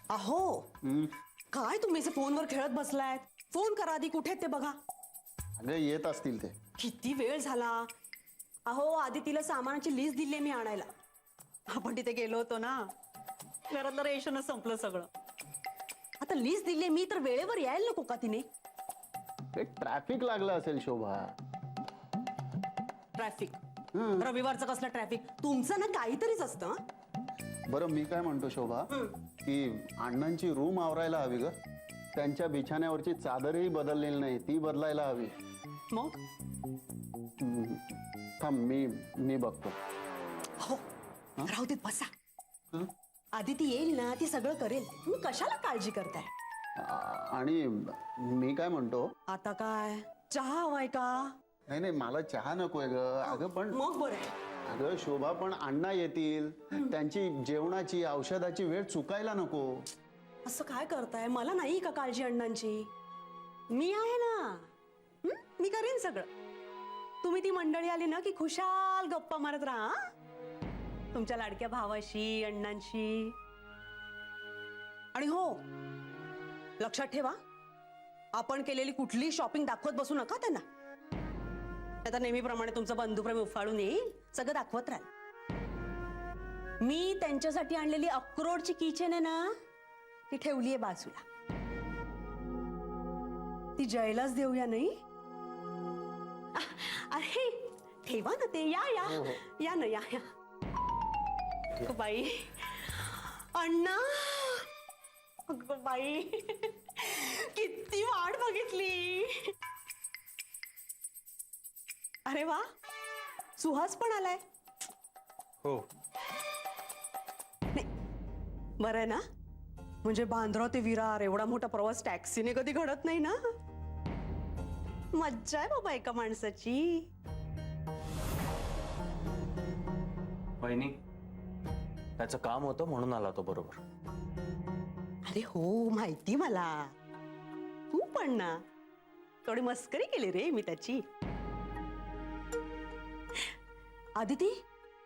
अहो काय तुम्ही फोनवर खेळत बसलायत? फोन करा आधी, कुठे आहेत ते बघा. अगं येत असतील ते. किती वेळ झाला. अहो आधी तिला सामानाची लिस्ट दिली मी आणायला. आपण तिथे गेलो होतो ना, घरातलं रेशनच संपलं सगळं. आता लिस्ट दिली मी तर वेळेवर यायला नको का तिने? ट्रॅफिक लागलं असेल शोभा. ट्रॅफिक? रविवारचं कसलं ट्रॅफिक? तुमचं ना काहीतरीच असतं. बरं मी काय म्हणतो शोभा, की अण्णांची रूम आवरायला हवी ग. त्यांच्या बिछाण्यावरची चादरही बदललेली नाही, ती बदलायला हवी. मग थांब मी बघतो. हो राहू देत, बसा. आधी ती येईल ना, ती सगळं करेल. तुम्ही कशाला काळजी करताय? आणि मी काय म्हणतो, आता काय चहा हवाय का? नाही नाही मला चहा नकोय ग. अगं पण मग बरं. अगं शोभा, पण अण्णा येतील, त्यांची जेवणाची औषधाची वेळ चुकायला नको. असं काय करताय? मला नाही का काळजी अण्णांची? मी आहे ना. मी करेन सगळं. तुम्ही ती मंडळी आली ना की खुशाल गप्पा मारत राहा, तुमच्या लाडक्या भावाशी, अण्णांशी. आणि हो, लक्षात ठेवा, आपण केलेली कुठली शॉपिंग दाखवत बसू नका त्यांना. आता नेहमीप्रमाणे तुमचं बंधुप्रेम उफाळून येईल, सगळं दाखवत राहा. मी त्यांच्यासाठी आणलेली अक्रोडची किचन आहे ना, ती ठेवलीये बाजूला. ती जयलाच देऊया नाही? अरे ठेवा ना ते. या या या ना, या या. बाई अण्णा, अगं बाई किती वाट बघितली. अरे वा, सुहास पण आलाय. हो. नाही बरं आहे ना, म्हणजे बांद्रा ते विरार एवढा मोठा प्रवास टॅक्सीने कधी घडत नाही ना. मज्जा आहे बाबा एका माणसाची. वहिनी, त्याचं काम होतं म्हणून आला तो बरोबर. अरे हो, माहिती मला. तू पण ना थोडी मस्करी केली रे मी त्याची. आदिती,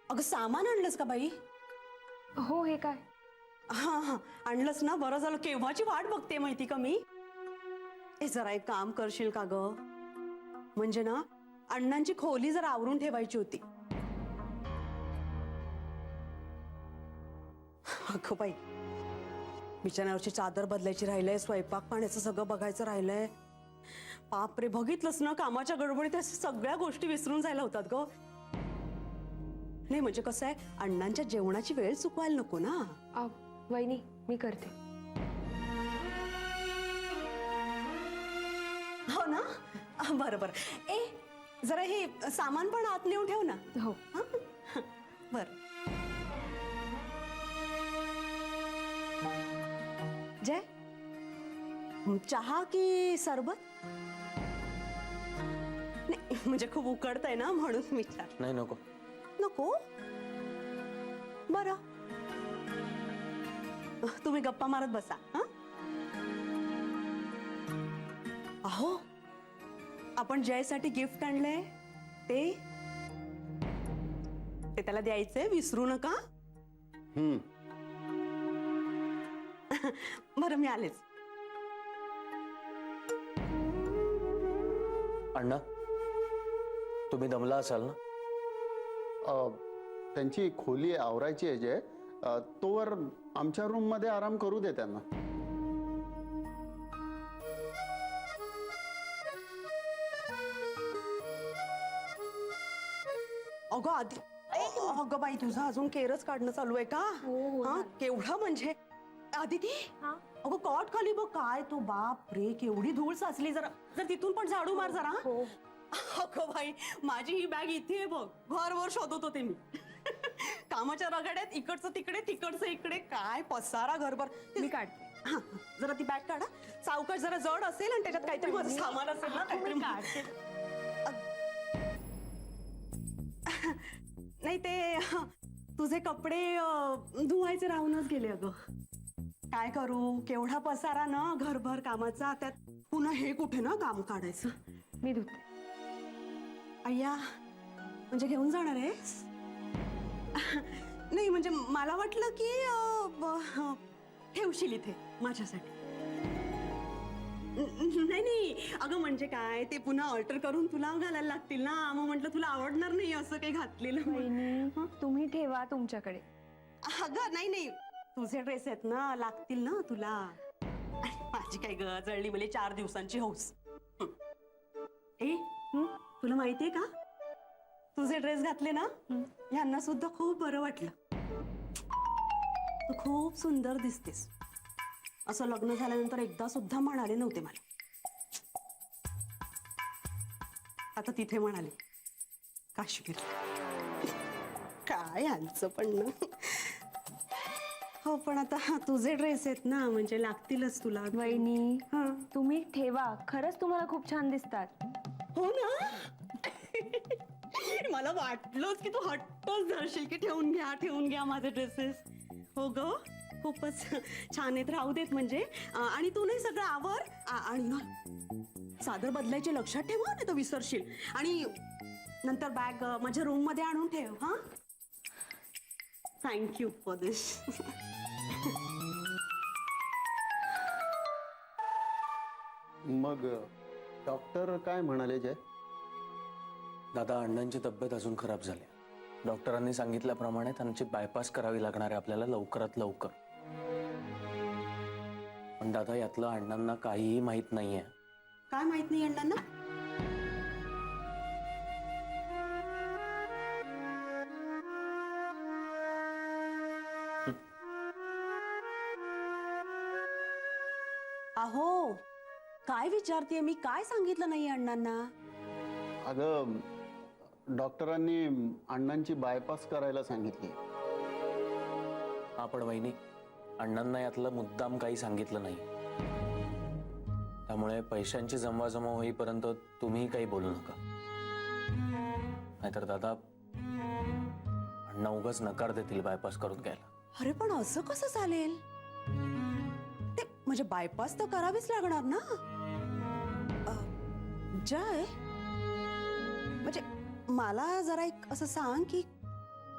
अगं सामान आणलंस का बाई? हो, हे काय? हा हा, आणलंस ना, बरं झालं. केव्हाची वाट बघते माहिती का मी. ए जरा एक काम करशील का ग? म्हणजे ना अण्णांची खोली जरा आवरून ठेवायची होती. अगं बाई, बिछाण्यावरची चादर बदलायची राहिलंय, स्वयंपाक पाण्याचं सगळं बघायचं राहिलंय. बापरे, बघितलंस ना, कामाच्या गडबडीत सगळ्या गोष्टी विसरून जायला होतात ग. नाही म्हणजे कसं आहे, अण्णांच्या जेवणाची वेळ चुकवायला नको ना. वहिनी, मी करते. हो ना, बरं बरं. ए जरा हे सामान पण आत नेऊन ठेव ना. हो. बर. जय, चहा की सरबत? नाही म्हणजे खूप उकडतंय ना म्हणून विचार. नाही नको. नको? बरं, तुम्ही गप्पा मारत बसा. अहो, आपण जयसाठी गिफ्ट आणलंय ते त्याला द्यायचंय, विसरू नका. बरं मी आलेच. अण्णा, तुम्ही दमला असाल ना? त्यांची खोली आवरायची आहे जय. तोवर आमच्या रूम मध्ये आराम करू दे त्यांना. अगं आधी, अगं बाई, तुझं अजून केरच काढणं चालू आहे का? हा, केवढं म्हणजे. आदिती, अगं कॉट खाली बघ काय तो. बाप रे, केवढी धूळ साचली. जरा जर तिथून पण झाडू मार जरा. अगं बाई, माझी ही बॅग इथे आहे बघ. घरभर शोधत होते मी. कामाच्या रगाड्यात इकडचं तिकडे, तिकडचं इकडे, काय पसारा घरभर. मी काढते. हा, जरा ती बॅग काढा. सावकाश, जरा जड असेल आणि त्याच्यात काहीतरी माझं सामान असेल ना, काहीतरी काढते. नाही ते तुझे कपडे धुवायचे राहूनच गेले अगं. काय करू, केवढा पसारा ना घरभर कामाचा. त्यात पुन्हा हे कुठे ना काम काढायचं. मी धुते. अय्या, म्हणजे घेऊन जाणार आहेस? नाही म्हणजे मला वाटलं की ठेवशील इथे माझ्यासाठी. नाही नाही अगं म्हणजे काय ते पुन्हा ऑल्टर करून तुला घालायला लागतील ना, मग म्हटलं तुला आवडणार नाही असं काही घातलेलं. वहिनी तुम्ही ठेवा तुमच्याकडे. अगं नाही नाही तुझे ड्रेस आहेत ना, लागतील ना तुला. माझी काय ग जळली म्हणजे 4 दिवसांची हौस. ए तुला माहितीये का तुझे ड्रेस घातले ना यांना सुद्धा खूप बरं वाटलं. तू खूप सुंदर दिसतेस असं लग्न झाल्यानंतर एकदा सुद्धा म्हणाले नव्हते मला. आता तिथे म्हणाले काश्मीर. काय यांचं पण ना. हो पण आता तुझे ड्रेस आहेत ना म्हणजे लागतीलच तुला. वहिनी तुम्ही ठेवा, खरंच तुम्हाला खूप छान दिसतात. हो ना. मला वाटलंच की तू हट्टच धरशील की ठेवून घ्या माझे ड्रेसेस. हो ग खूपच छान आहेत, राहू देत म्हणजे. आणि तू नाही सगळं आवर आणि ना चादर बदलायचे लक्षात ठेव नाही तर विसरशील. आणि नंतर बॅग माझ्या रूम मध्ये आणून ठेव. हा थँक्यू फॉर दिस. मग डॉक्टर काय म्हणाले जय? दादा अण्णांची तब्येत अजून खराब झाली. डॉक्टरांनी सांगितल्याप्रमाणे त्यांची बायपास करावी लागणार आहे आपल्याला लवकरात लवकर. पण दादा यातलं अण्णांना काहीही माहित नाहीये. काय माहित नाही अण्णांना? अहो काय विचारतेय मी, काय सांगितलं नाही अण्णांना? अगं डॉक्टरांनी अण्णांची बायपास करायला सांगितली. आपण वहिनी अण्णांना यातलं मुद्दाम काही सांगितलं नाही. त्यामुळे पैशांची जमवाजमव होईपर्यंत तुम्ही काही बोलू नका. नाहीतर दादा अण्णा उगाच नकार देतील बायपास करून घ्यायला. अरे पण असं कसं चालेल? ते म्हणजे बायपास तर करावीच लागणार ना. जय म्हणजे मला जरा एक असं सांग की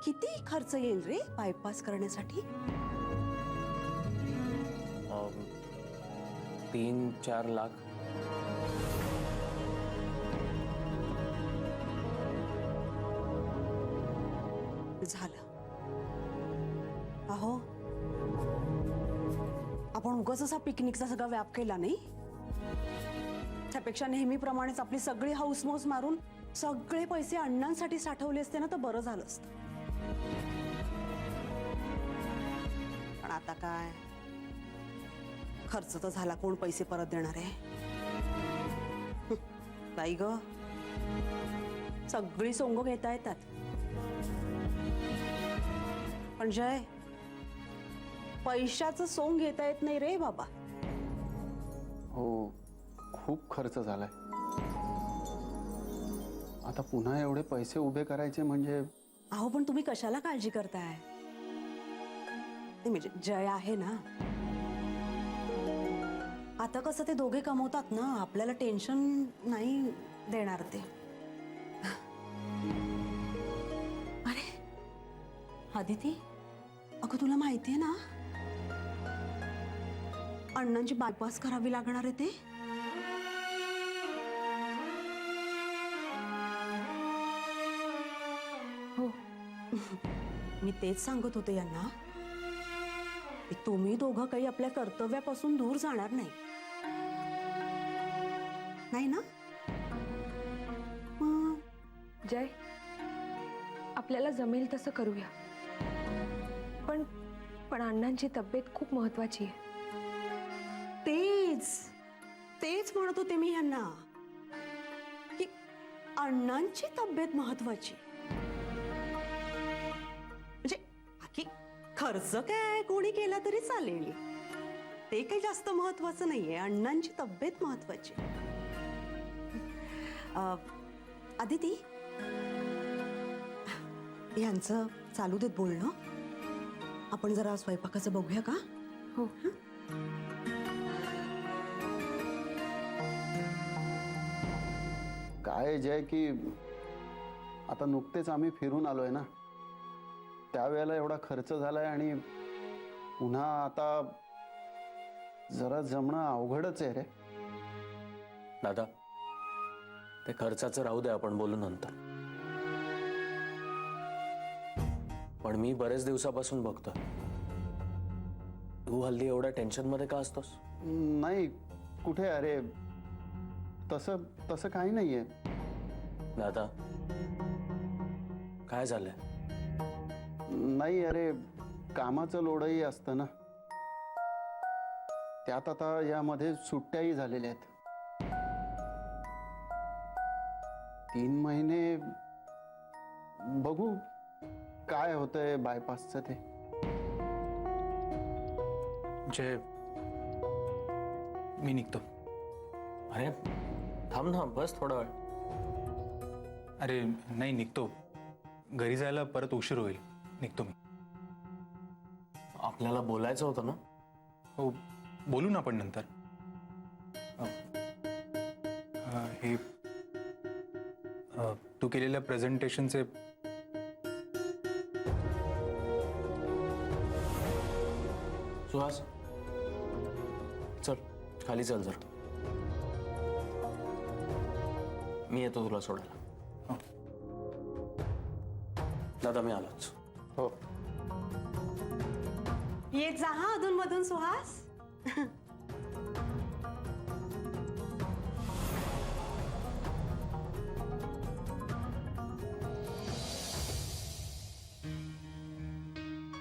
किती खर्च येईल रे बायपास करण्यासाठी? 3-4 लाख. झालं. अहो आपण उगाच असा पिकनिकचा सगळा व्याप केला नाही. त्यापेक्षा नेहमीप्रमाणेच आपली सगळी हाऊसमौस मारून सगळे पैसे अण्णांसाठी साठवले असते ना तर बरं झालं असतं. पण आता काय खर्च तर झाला, कोण पैसे परत देणार आहे? बाई ग सगळी सोंग घेता येतात पण जय पैशाचं सोंग घेता येत नाही रे बाबा. हो खूप खर्च झालाय. आता पुन्हा एवढे पैसे उभे करायचे म्हणजे. अहो पण तुम्ही कशाला काळजी करताय? ते म्हणजे जय आहे ना, आता कसं ते दोघे कमवतात ना, आपल्याला टेन्शन नाही देणार ते. अरे आदिती अगं तुला माहितीये ना अण्णांची बायपास करावी लागणार आहे ते. हो मी तेच सांगत होते यांना की तुम्ही दोघं काही आपल्या कर्तव्यापासून दूर जाणार नाही. नाही ना? जय आपल्याला जमेल तसं करूया. पण अण्णांची तब्येत खूप महत्वाची आहे. तेच म्हणत होते मी यांना की अण्णांची तब्येत महत्वाची. म्हणजे बाकी खर्च काय कोणी केला तरी चालेल, ते काही जास्त महत्वाचं नाहीये. अण्णांची तब्येत महत्वाची. आदिती यांचं चालू देत बोलणं, आपण जरा स्वयंपाकाचं बघूया का? हो काय जय की आता नुकतेच आम्ही फिरून आलोय ना, त्यावेळेला एवढा खर्च झालाय आणि पुन्हा आता जरा जमणं अवघडच आहे रे. दादा ते खर्चाचं राहू दे, आपण बोलू नंतर. पण मी बरेच दिवसापासून बघतोय तू हल्ली एवढ्या टेन्शन मध्ये का असतोस? नाही कुठे अरे, तसं तसं काही नाहीये. दादा काय झालंय? नाही अरे, कामाचं लोडही असतं ना, त्यात आता यामध्ये सुट्ट्याही झालेल्या आहेत. 3 महिने बघू काय होतंय बायपासचं ते. जय, मी निघतो. अरे थांब ना, बस थोडा वेळ. अरे नाही, निघतो. घरी जायला परत उशीर होईल. निघतो मी. आपल्याला बोलायचं होतं ना. हो, बोलू ना आपण नंतर. हे तू केलेल्या प्रेझेंटेशनचे सुहास चल खाली चल जरा, मी येतो तुला सोडायला. हो. दादा मी आलोच. हो. येत जा हा अधून मधून सुहास.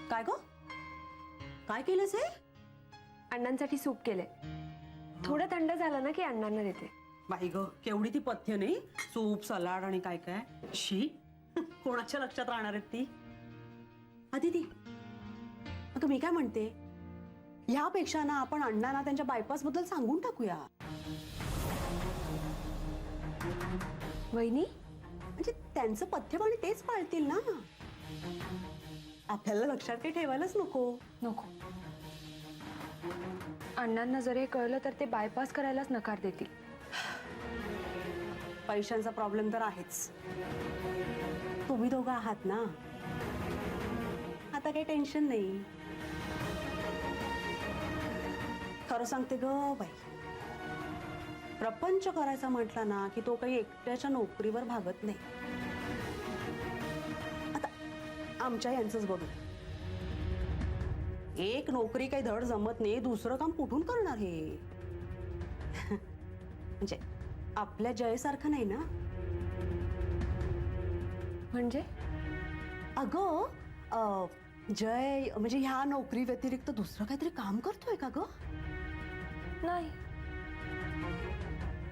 काय ग, काय केलंस हे? अण्णांसाठी सूप केलंय. थोडं थंड झालं ना की अण्णांना देते. बाई ग, केवढी ती पथ्य नाही, सूप सलाड आणि काय काय. शी, कोणाच्या लक्षात राहणार आहेत ती. अदिती, अगं मी काय म्हणते, ह्यापेक्षा ना आपण अण्णांना त्यांच्या बायपास बद्दल सांगून टाकूया. वहिनी, म्हणजे त्यांचं पथ्यपाणी तेच पाळतील ना. आपल्याला लक्षात काही ठेवायलाच नको. नको. अण्णांना जर हे कळलं तर ते बायपास करायलाच नकार देतील. पैशांचा प्रॉब्लेम तर आहेच. तुम्ही दोघं आहात ना, आता काही टेन्शन नाही. खरं सांगते ग बाई, प्रपंच करायचा म्हटला ना की तो काही एकट्याच्या नोकरीवर भागत नाही. आता आमच्या यांचंच बघ, एक नोकरी काही धड जमत नाही, दुसरं काम कुठून करणार हे. म्हणजे आपल्या जयसारखं नाही ना. म्हणजे अगं जय म्हणजे ह्या नोकरी व्यतिरिक्त दुसरं काहीतरी काम करतोय का ग? नाही.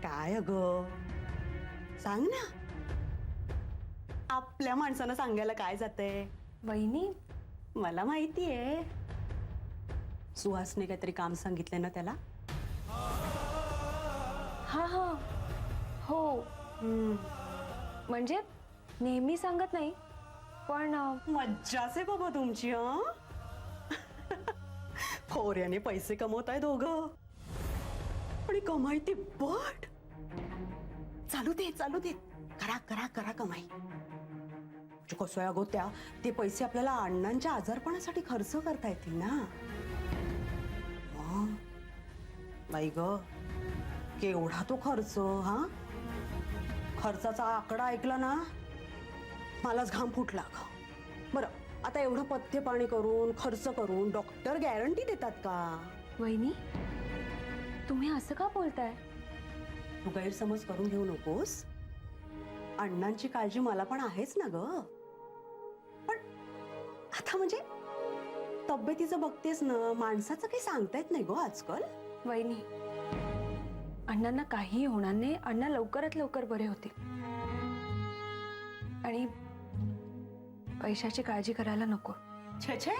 काय अगं सांग ना. आपल्या माणसानं सांगायला काय जातंय. वहिनी, मला माहितीये सुहासने काहीतरी काम सांगितलंय ना त्याला. हा हा हो. म्हणजे नेहमी सांगत नाही, पण मज्जाच आहे बाबा तुमची. खोऱ्याने पैसे कमवताय दोघं, आणि कमाई ती बट. चालू दे चालू दे, करा करा करा कमाई. म्हणजे कसं आहे अगो, ते पैसे आपल्याला अण्णांच्या आजारपणासाठी खर्च करता येतील ना. मग बाई ग, केवढा तो खर्च. हा, खर्चाचा आकडा ऐकला ना मलाच घाम फुटला ग. बरं, आता एवढं पथ्य पाणी करून खर्च करून डॉक्टर गॅरंटी देतात का? वहिनी, तुम्ही असं का बोलताय? तू गैरसमज करून घेऊ नकोस. अण्णांची काळजी मला पण आहेच ना ग. पण आता म्हणजे तब्येतीचं बघतेस ना, माणसाचं काही सांगता येत नाही ग आजकाल. वहिनी, अण्णांना काही होणार नाही. अण्णा लवकरात लवकर बरे होतील. आणि पैशाची काळजी करायला नको. छे छे,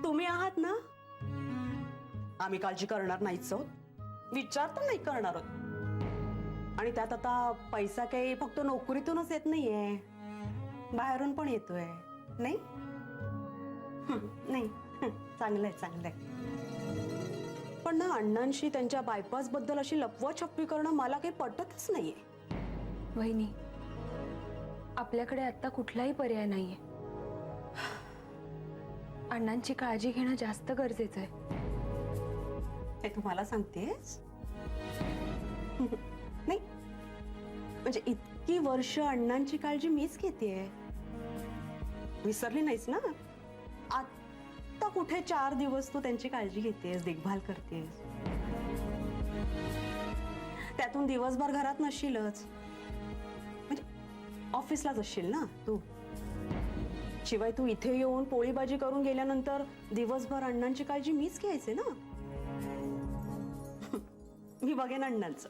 तुम्ही आहात ना, आम्ही काळजी करणार नाहीच आहोत, विचार तर नाही करणार आहोत. आणि त्यात आता पैसा काही फक्त नोकरीतूनच येत नाहीये, बाहेरून पण येतोय. नाही नाही, चांगलंय चांगलंय. पण ना अण्णांशी त्यांच्या बायपास बद्दल अशी लपवाछपवी करणं मला काही पटतच नाहीये. वहिनी, आपल्याकडे आता कुठलाही पर्याय नाहीये. अण्णांची काळजी घेणं जास्त गरजेचं आहे. ते तुम्हाला सांगतेस? नाही म्हणजे इतकी वर्ष अण्णांची काळजी मीच घेतेय. विसरली नाहीस ना? आता कुठे 4 दिवस तू त्यांची काळजी घेतेस, देखभाल करतेस. त्यातून दिवसभर घरात नसशीलच, म्हणजे ऑफिसलाच असशील ना तू. शिवाय तू इथे येऊन पोळी भाजी करून गेल्यानंतर दिवसभर अण्णांची काळजी मीच घ्यायचे ना. मी बघेन अण्णांचं.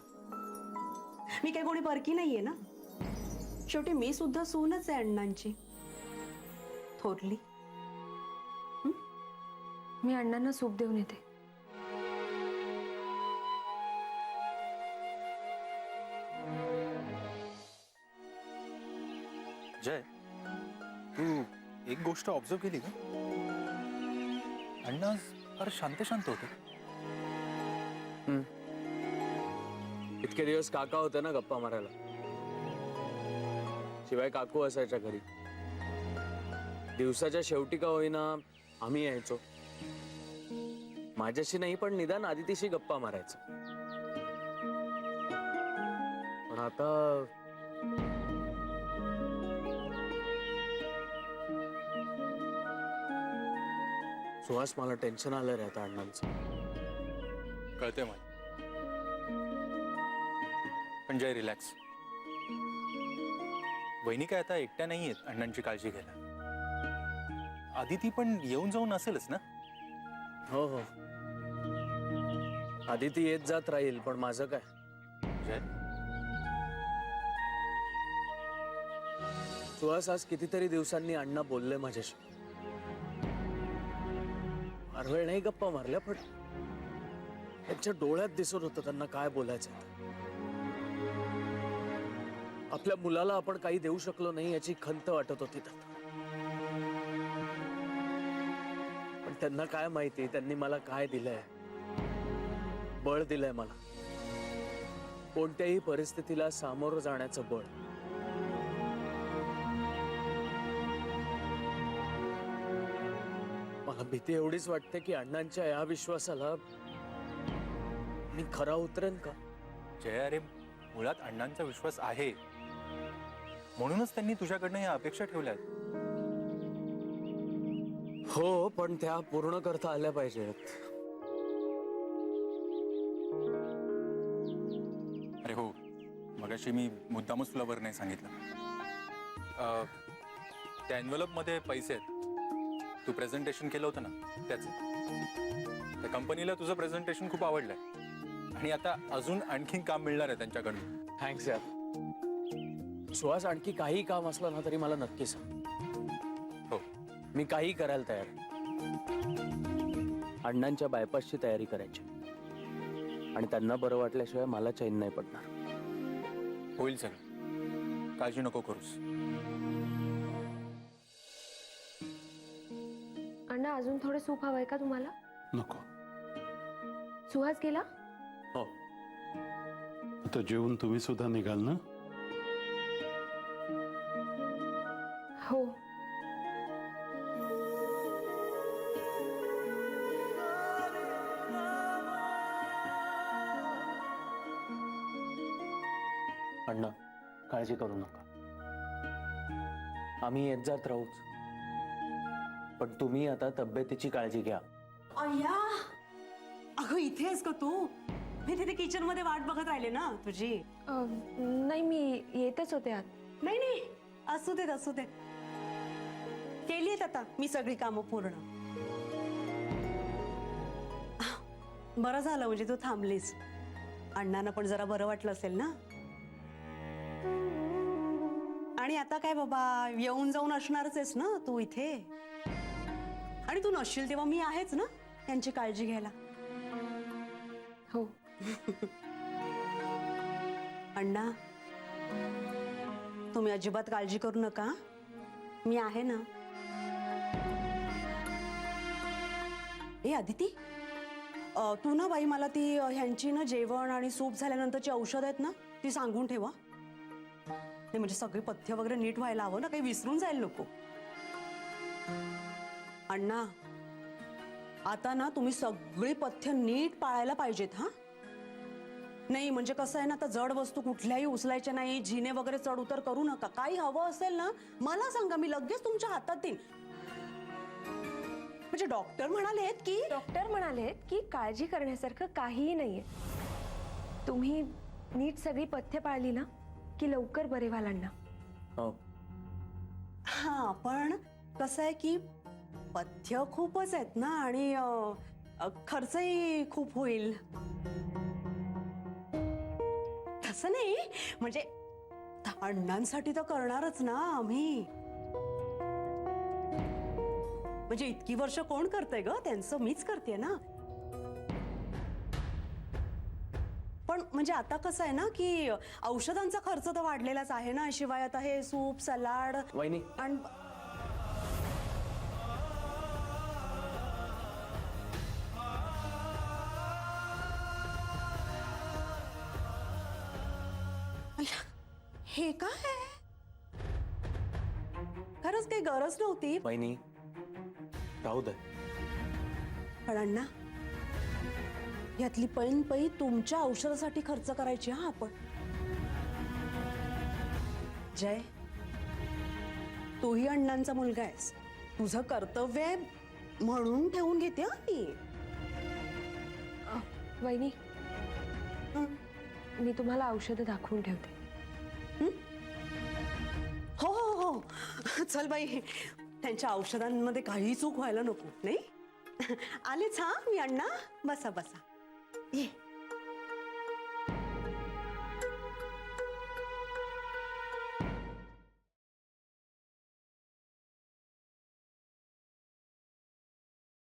मी काही कोणी परकी नाहीये ना. शेवटी मी सुद्धा सूनच आहे अण्णांची, थोरली. मी अण्णांना सूप देऊन येते. जय, तू एक गोष्ट ऑब्झर्व केली का? अण्णा फार शांत शांत होते. इतके दिवस काका होते ना गप्पा मारायला. शिवाय काकू असायच्या घरी. दिवसाच्या शेवटी का होईना आम्ही यायचो. माझ्याशी नाही पण निदान आदितीशी गप्पा मारायचं. पण आता सुहास, मला टेन्शन आलं रे आता अण्णांचं. कळते मला. पण जय, रिलॅक्स. वहिनी काय आता एकट्या नाही आहेत अण्णांची काळजी घ्यायला. आदिती पण येऊन जाऊन असेलच ना? हो हो, आदिती येत जात राहील, पण माझं काय? जय, सुहास, आज कितीतरी दिवसांनी अण्णा बोलले माझ्याशी. फार वेळ नाही गप्पा मारल्या, पण त्यांच्या डोळ्यात दिसत होतं त्यांना काय बोलायचं. आपल्या मुलाला आपण काही देऊ शकलो नाही याची खंत वाटत होती त्यांना. पण त्यांना काय माहिती त्यांनी मला काय दिलंय. बळ दिलंय मला, कोणत्याही परिस्थितीला सामोरं जाण्याचं बळ. मला भीती एवढीच वाटते की अण्णांच्या या विश्वासाला मी खरा उतरेन का? जय, अरे मुळात अण्णांचा विश्वास आहे म्हणूनच त्यांनी तुझ्याकडनं या अपेक्षा ठेवल्या आहेत. हो, पण त्या पूर्ण करता आल्या पाहिजेत. अरे हो, मगाशी मी मुद्दामच तुला वर नाही सांगितलं. त्या एन्व्हलप मध्ये पैसे आहेत. तू प्रेझेंटेशन केलं होतं ना त्याचं. त्या कंपनीला तुझं प्रेझेंटेशन खूप आवडलंय आणि आता अजून आणखीन काम मिळणार आहे त्यांच्याकडून. थँक्स यार. सुहास, आणखी काही काम असलं ना तरी मला नक्की सांग. हो, मी काही करायला तयार. अण्णांच्या बायपासची तयारी करायची आणि त्यांना बरं वाटल्याशिवाय मला चैन नाही पडणार. होईल सगळं, काळजी नको करूस. अण्णा, अजून थोडं सूप हवंय का तुम्हाला? नको. सुहास गेला? हो. आता जेवून तुम्ही सुद्धा निघाल ना? हो. अण्णा, काळजी करू नका. आम्ही येत जात राहूच, पण तुम्ही आता तब्येतीची काळजी घ्या. अय्या, अगं इथे आहेस का तू? मी तिथे किचन मध्ये वाट बघत राहिले ना तुझी. नाही, मी येतच होते आत. नाही नाही, असू देत असू देत. केली आहेत आता मी सगळी कामं पूर्ण. बरं झालं म्हणजे तू थांबलीस. अण्णांना पण जरा बरं वाटलं असेल ना. आणि आता काय बाबा, येऊन जाऊन असणारच आहेस ना तू इथे. आणि तू नसशील तेव्हा मी आहेच ना त्यांची काळजी घ्यायला. हो. अण्णा, तुम्ही अजिबात काळजी करू नका, मी आहे ना. ए अदिती, तू ना बाई मला ती ह्यांची ना जेवण आणि सूप झाल्यानंतरची औषध आहेत ना ती सांगून ठेवा. नाही म्हणजे सगळे पथ्य वगैरे नीट व्हायला हवं ना, काही विसरून जायला नको. अण्णा, आता ना तुम्ही सगळी पथ्य नीट पाळायला पाहिजेत हा. नाही म्हणजे कसं आहे ना, आता जड वस्तू कुठल्याही उचलायच्या नाही, जिने वगैरे चढ उतर करू नका. काही हवं असेल ना मला सांगा, मी लगेच तुमच्या हातात देईन. म्हणजे डॉक्टर म्हणालेत की काळजी करण्यासारखं काहीही नाहीये. तुम्ही नीट सगळी पथ्य पाळली ना की लवकर बरे व्हाल अण्णा. हो. हा पण कसं आहे की पथ्य खूपच आहेत ना आणि खर्चही खूप होईल. तसं नाही म्हणजे अण्णांसाठी तर करणारच ना आम्ही. म्हणजे इतकी वर्ष कोण करतंय ग, त्यांचं मीच करते ना. पण म्हणजे आता कसं आहे ना की औषधांचा खर्च तर वाढलेलाच आहे ना, शिवाय आता हे सूप सलाड वहिनी आणि हे काय खरंच काही गरज नव्हती. वहिनी राहू दे. पण अण्णा यातली पैन तुमच्या औषधासाठी खर्च करायची हा आपण. जय, तूही अण्णांचा मुलगा आहेस, तुझं कर्तव्य आहे म्हणून ठेवून घेते हा मी. वहिनी मी तुम्हाला औषधं दाखवून ठेवते. हो हो हो, चल बाई, त्यांच्या औषधांमध्ये काही चूक व्हायला नको. नाही आलेच हा मी. अण्णा बसा बसा, ये.